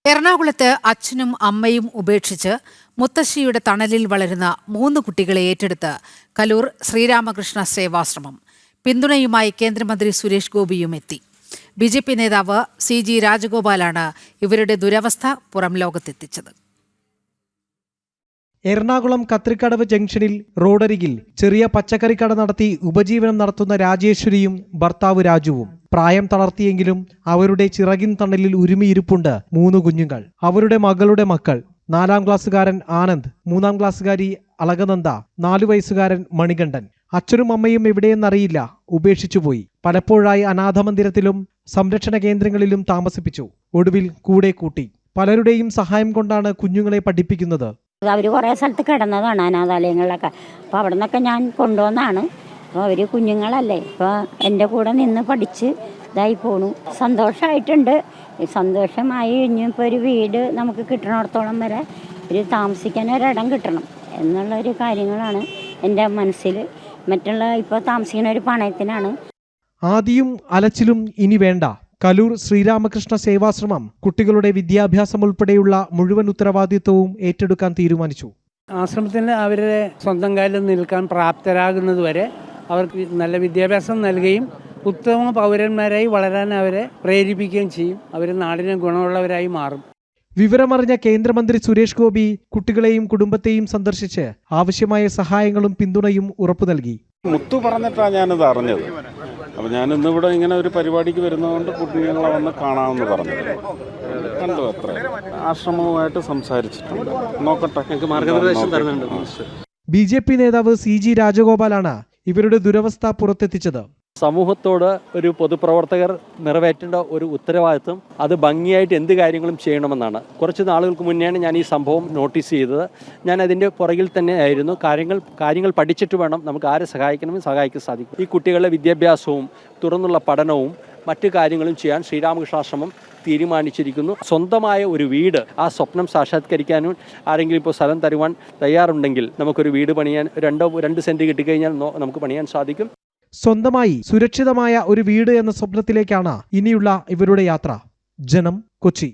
എറണാകുളത്ത് അച്ഛനും അമ്മയും ഉപേക്ഷിച്ച് മുത്തശ്ശിയുടെ തണലിൽ വളരുന്ന 3 കുട്ടികളെ ഏറ്റെടുത്ത് കലൂർ ശ്രീരാമകൃഷ്ണ സേവാശ്രമം. പിന്തുണയുമായി കേന്ദ്രമന്ത്രി സുരേഷ് ഗോപിയും എത്തി. ബിജെപി നേതാവ് CG രാജഗോപാലാണ് ഇവരുടെ ദുരവസ്ഥ പുറം ലോകത്തെത്തിച്ചത്. എറണാകുളം കത്രിക്കടവ് ജംഗ്ഷനിൽ റോഡരികിൽ ചെറിയ പച്ചക്കറിക്കട നടത്തി ഉപജീവനം നടത്തുന്ന രാജേശ്വരിയും ഭർത്താവ് രാജുവും. പ്രായം തളർത്തിയെങ്കിലും അവരുടെ ചിറകിൻ തണലിൽ ഉരുമിയിരിപ്പുണ്ട് 3 കുഞ്ഞുങ്ങൾ. അവരുടെ മകളുടെ മക്കൾ: 4-ാം ക്ലാസ്സുകാരൻ ആനന്ദ്, 3-ാം ക്ലാസ്സുകാരി അളകനന്ദ, 4 വയസ്സുകാരൻ മണികണ്ഠൻ. അച്ഛനും അമ്മയും എവിടെയെന്നറിയില്ല, ഉപേക്ഷിച്ചുപോയി. പലപ്പോഴായി അനാഥമന്ദിരത്തിലും സംരക്ഷണ കേന്ദ്രങ്ങളിലും താമസിപ്പിച്ചു. ഒടുവിൽ കൂടെ കൂട്ടി. പലരുടെയും സഹായം കൊണ്ടാണ് കുഞ്ഞുങ്ങളെ പഠിപ്പിക്കുന്നത്. അവർ കുറേ സ്ഥലത്ത് കിടന്നതാണ് അനാഥാലയങ്ങളിലൊക്കെ. അപ്പോൾ അവിടെ നിന്നൊക്കെ ഞാൻ കൊണ്ടുവന്നാണ്. അപ്പോൾ അവർ കുഞ്ഞുങ്ങളല്ലേ, ഇപ്പോൾ എൻ്റെ കൂടെ നിന്ന് പഠിച്ച് ഇതായി പോണു. സന്തോഷമായിട്ടുണ്ട്. സന്തോഷമായി ഇനിയിപ്പോൾ ഒരു വീട് നമുക്ക് കിട്ടണത്തോളം വരെ ഒരു താമസിക്കാൻ ഒരിടം കിട്ടണം എന്നുള്ളൊരു കാര്യങ്ങളാണ് എൻ്റെ മനസ്സിൽ. മറ്റുള്ള ഇപ്പോൾ താമസിക്കുന്ന ഒരു പണയത്തിനാണ്. ആദിയും അലച്ചിലും ഇനി വേണ്ട. കലൂർ ശ്രീരാമകൃഷ്ണ സേവാശ്രമം കുട്ടികളുടെ വിദ്യാഭ്യാസം ഉൾപ്പെടെയുള്ള മുഴുവൻ ഉത്തരവാദിത്വവും ഏറ്റെടുക്കാൻ തീരുമാനിച്ചു. ആശ്രമത്തിൽ അവരുടെ സ്വന്തം കാലിൽ നിൽക്കാൻ പ്രാപ്തരാകുന്നത് വരെ അവർക്ക് നല്ല വിദ്യാഭ്യാസം നൽകുകയും ഉത്തമ പൗരന്മാരായി വളരാൻ അവരെ പ്രേരിപ്പിക്കുകയും ചെയ്യും. അവർ നാടിന് ഗുണമുള്ളവരായി മാറും. വിവരമറിഞ്ഞ കേന്ദ്രമന്ത്രി സുരേഷ് ഗോപി കുട്ടികളെയും കുടുംബത്തെയും സന്ദർശിച്ച് ആവശ്യമായ സഹായങ്ങളും പിന്തുണയും ഉറപ്പു നൽകി. മുത്തു പറഞ്ഞിട്ടാണ് ഞാനിത് അറിഞ്ഞത്. അപ്പോൾ ഞാൻ ഇന്നിവിടെ ഇങ്ങനെ ഒരു പരിപാടിക്ക് വരുന്നതുകൊണ്ട് കുട്ടികളെ വന്ന് കാണാമെന്ന് പറഞ്ഞു. കണ്ടു, അത്ര ആശ്രമവുമായിട്ട് സംസാരിച്ചിട്ടുണ്ട്. നോക്കട്ടെ, മാർഗനിർദ്ദേശം തരുന്നുണ്ട്. BJP നേതാവ് CG രാജഗോപാലാണ് ഇവരുടെ ദുരവസ്ഥ പുറത്തെത്തിച്ചത്. സമൂഹത്തോട് ഒരു പൊതുപ്രവർത്തകർ നിറവേറ്റേണ്ട ഒരു ഉത്തരവാദിത്വം, അത് ഭംഗിയായിട്ട് എന്ത് കാര്യങ്ങളും ചെയ്യണമെന്നാണ്. കുറച്ച് നാളുകൾക്ക് മുന്നെയാണ് ഞാൻ ഈ സംഭവം നോട്ടീസ് ചെയ്തത്. ഞാൻ അതിൻ്റെ പുറകിൽ തന്നെ ആയിരുന്നു. കാര്യങ്ങൾ പഠിച്ചിട്ട് വേണം നമുക്ക് ആരെ സഹായിക്കണമെന്ന് സഹായിക്കാൻ സാധിക്കും. ഈ കുട്ടികളുടെ വിദ്യാഭ്യാസവും തുറന്നുള്ള പഠനവും മറ്റു കാര്യങ്ങളും ചെയ്യാൻ ശ്രീരാമകൃഷ്ണാശ്രമം തീരുമാനിച്ചിരിക്കുന്നു. സ്വന്തമായ ഒരു വീട്, ആ സ്വപ്നം സാക്ഷാത്കരിക്കാനും ആരെങ്കിലും ഇപ്പോൾ സ്ഥലം തരുവാൻ തയ്യാറുണ്ടെങ്കിൽ നമുക്കൊരു വീട് പണിയാൻ 2 സെൻറ്റ് കിട്ടിക്കഴിഞ്ഞാൽ നമുക്ക് പണിയാൻ സാധിക്കും. സ്വന്തമായി സുരക്ഷിതമായ ഒരു വീട് എന്ന സ്വപ്നത്തിലേക്കാണ് ഇനിയുള്ള ഇവരുടെ യാത്ര. ജനം, കൊച്ചി.